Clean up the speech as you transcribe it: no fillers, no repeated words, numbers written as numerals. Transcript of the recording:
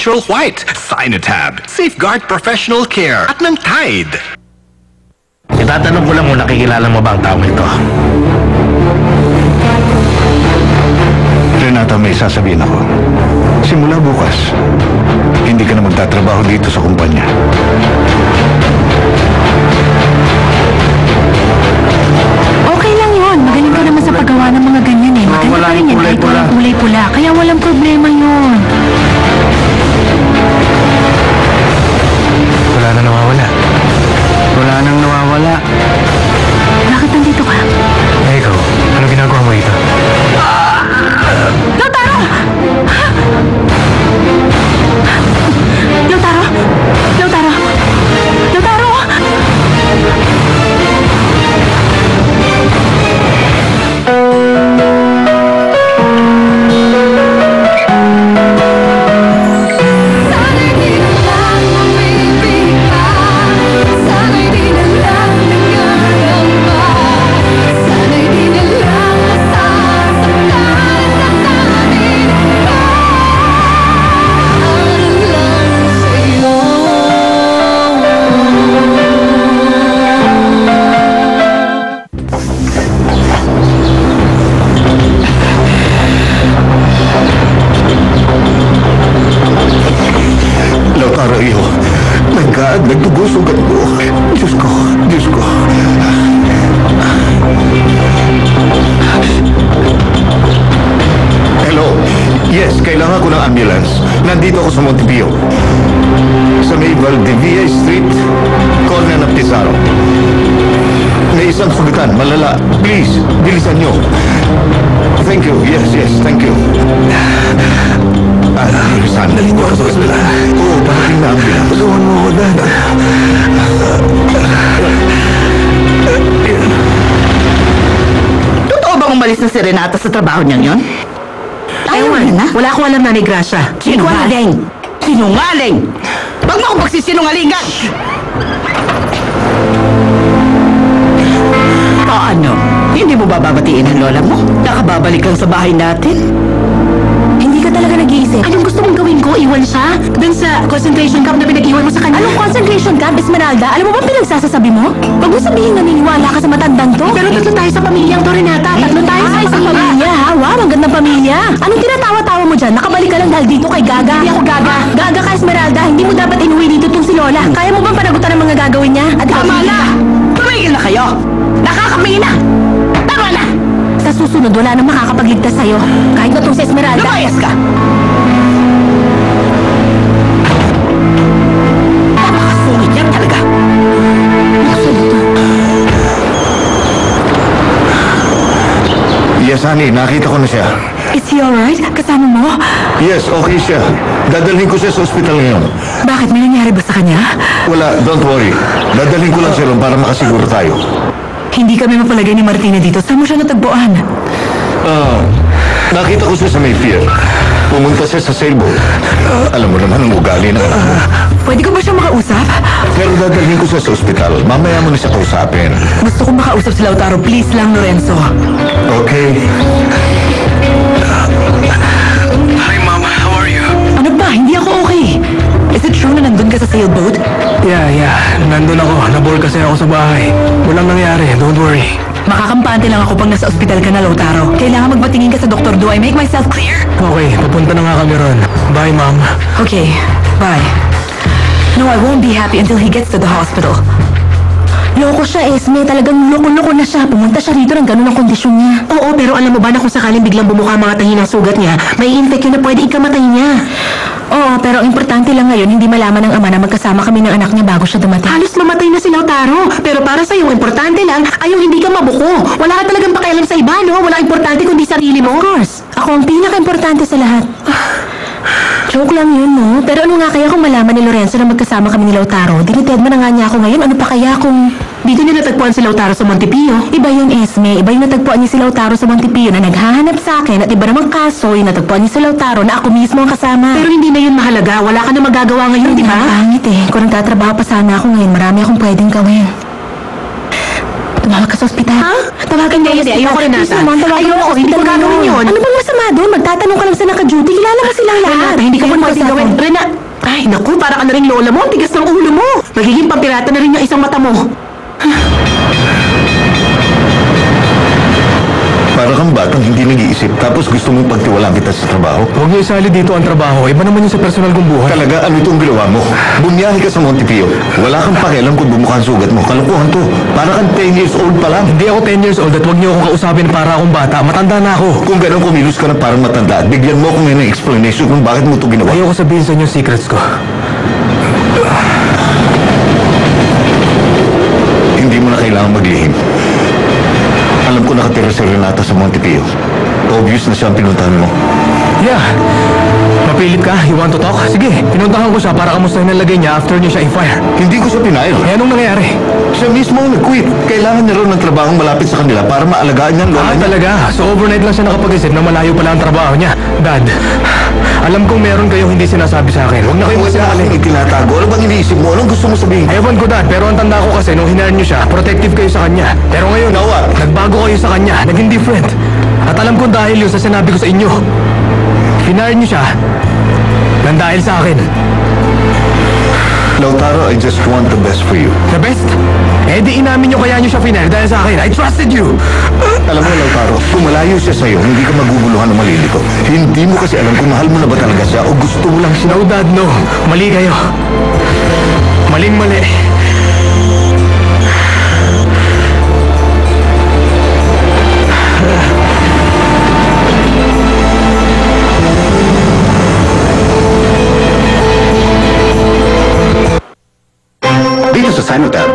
Natural White, Sinotab, Safeguard Professional Care, at ng Tide. Itatanong ko lang kung nakikilala mo ba ang taong ito? Renata, may sasabihin ako. Simula bukas, hindi ka na magtatrabaho dito sa kumpanya. Okay lang yun. Magaling ka naman sa paggawa ng mga ganyan eh. Maganda Wala pa rin yung yan kahit kulay-pula. walang kulay-pula. Kaya walang problema yun. Wala na nawawala. Wala nang nawawala. Bakit nandito ka? Eh, ikaw, ano ginagawa mo dito? Lautaro! Lautaro! Lautaro! Lautaro! Sana'y di na lang umibig ka. Sana'y di na lang nangaramba. Sana'y di na lang masasaktan at tatanin ka. Para lang sa'yo. Lautaro, iyo. Nagkaad, nagtugusugan ko. Diyos ko, Diyos ko. Hello. Yes, kailangan ko ng ambulance. Nandito ako sa Montepio. Sa may Valdivia Street, corner ng Pizarro. May isang sugatan, malala. Please, bilisan nyo. Thank you. Yes, yes, thank you. Sandali ko sa hospital. Oo, parating na ambulance. Tulungan mo ako, Dad. Totoo bang umalis na si Renata sa trabaho niyang yon? Ayaw na. Wala akong alam na ni Gracia. Sinungaling! Sinungaling! Huwag mo akong pagsisinungalingan! Paano? Hindi mo bababatiin ang lola mo? Nakababalik lang sa bahay natin? Hindi ka talaga nag-iisip. Anong gusto mong gawin ko? Iwan siya? Dun sa concentration camp na pinag-iwan mo sa kanya? Anong concentration camp, Esmeralda? Alam mo ba pinagsasasabi mo? Huwag mo sabihin naniniwala ka sa matandang to. Pero tatlo tayo sa pamilyang to, Renata. Tatlo tayo sa isang pamilya, ha? Wow, ang gandang pamilya. Anong tinatawa-tawa mo dyan? Nakabalik ka lang dahil dito kay Gaga. Hindi ako Gaga. Gaga ka, Esmeralda. Hindi mo dapat inuwi dito tong si Lola. Kaya mo bang panagutan ang mga gagawin niya? At Tama na! Tumigil na kayo! Nakakapingin na! Tama na! sa susunod, wala nang makakapagligtas sa'yo. Kahit na tong si Esmeralda. Lumayas ka! Napakasungit yan talaga! Yes, honey, nakita ko na siya. Is he alright? Kasama mo? Yes, okay siya. Dadalhin ko siya sa ospital ngayon. Bakit? May nangyari ba sa kanya? Wala, don't worry. Dadalhin ko lang siya ron para makasiguro tayo. Hindi kami mapalagay ni Martina dito. Saan mo siya natagpuan? Nakita ko siya sa Mayfair. Pumunta siya sa sailboat. Alam mo naman ang ugali ng anak mo. Pwede ko ba siya makausap? Pero dadalhin ko siya sa ospital. Mamaya mo na siya kausapin. Gusto kong makausap si Lautaro. Please lang, Lorenzo. Okay? Hi, Mom. How are you? Ano ba? Hindi ako okay. Is it true na nandun ka sa sailboat? Yeah. Nandun ako. Nabore kasi ako sa bahay. Walang nangyari. Don't worry. Makakampante lang ako pag nasa ospital ka na, Lautaro. Kailangan magpatingin ka sa doktor. Do I make myself clear? Okay, pupunta na nga kami ron. Bye, Mom. Okay, bye. No, I won't be happy until he gets to the hospital. Loko siya, Esme. Talagang loko-loko na siya. Pumunta siya rito ng ganun ang kondisyon niya. Oo, pero alam mo ba na kung sakaling biglang bumuka ang mga tahi ng sugat niya, may infection na pwede ikamatay niya. Oo, pero ang importante lang ngayon, hindi malaman ng ama na magkasama kami ng anak niya bago siya dumating. Halos mamatay na si Lautaro. Pero para sa'yo, importante lang ay yung hindi ka mabuko. Wala ka talagang pakialam sa iba, no? Wala importante kundi sarili mo. Of course. Ako ang pinaka-importante sa lahat. Joke lang yun, no? Pero ano nga kaya kung malaman ni Lorenzo na magkasama kami ni Lautaro? Dinitedma na nga niya ako ngayon. Ano pa kaya kung... Dito niya natagpuan si Lautaro sa Montepio. Iba yun, Esme. Iba yung natagpuan niya si Lautaro sa Montepio na naghahanap sa akin at iba namang kaso yung natagpuan niya si Lautaro na ako mismo ang kasama. Pero hindi na yun mahalaga. Wala ka na magagawa ngayon, di ba? Pangit eh. Kung nagtatrabaho pa sana ako ngayon, marami akong pwedeng gawin. Tumawag ka sa ospital. Ha? Tawagan niya yung ospital. Ayoko rin nata. Ayoko, hindi ko gagawin yun. Ano bang masama doon? Magtatanong ka lang sa naka-duty. Kilala mo silang lahat. Renata, hindi ka pa pwedeng gawin. Renata! Ay, naku, para ka na rin lola mo. Ang tigas ng ulo mo. Magiging pampirata na rin yung isang mata mo. Para kang batang hindi nag-iisip tapos gusto mong pagtiwalaan kita sa trabaho. Huwag niyo isali dito ang trabaho. Iba naman yun sa personal kong buhay. Talaga, ano itong ginawa mo? Bumiyahe ka sa Montepio. Wala kang pakialam kung bumukha ang sugat mo. Kalukuhan to. Para kang 10 years old pa lang. Hindi ako 10 years old at huwag niyo akong kausapin para akong bata. Matanda na ako. Kung ganun kumilos ka na parang matanda at bigyan mo ako ngayon ng explanation kung bakit mo ito ginawa. Ayoko sabihin sa inyo yung secrets ko. Hindi mo na kailangan maglihim. Alam ko nakatira si Renata sa Montepio. Obvious na siya ang pinuntahan mo. Yeah. Mapilit ka? You want to talk? Sige, pinuntahan ko siya para kamustahin ang lagay niya after niya siya i-fire. Hindi ko siya pinayal. Eh, anong nangyari? Siya mismo ang nag-quit. Kailangan niya raw ng trabahong malapit sa kanila para maalagaan niya ang lola niya. Talaga? So overnight lang siya nakapag-isip na malayo pala ang trabaho niya. Dad, alam kong meron kayong hindi sinasabi sa akin. Huwag na kayong Wala akong masinungaling. itinatago. Ano bang iniisip mo? Anong gusto mo sabihin? Ewan ko, Dad, pero ang tanda ko kasi nung hinire niyo siya, protective kayo sa kanya. Pero ngayon, Now what? nagbago kayo sa kanya, naging different. At alam kong dahil yun sa sinabi ko sa inyo. Hinire niyo siya nang dahil sa akin. Lautaro, I just want the best for you. The best? Eh di inamin niyo kaya niyo siya finire dahil sa akin. I trusted you! Alam mo, Lautaro, kung malayo siya sa'yo, hindi ka maguguluhan o malilito. Hindi mo kasi alam kung mahal mo na ba talaga siya o gusto mo lang siya. No, Dad, no. Mali kayo. Maling-mali. Dito sa Sanotab,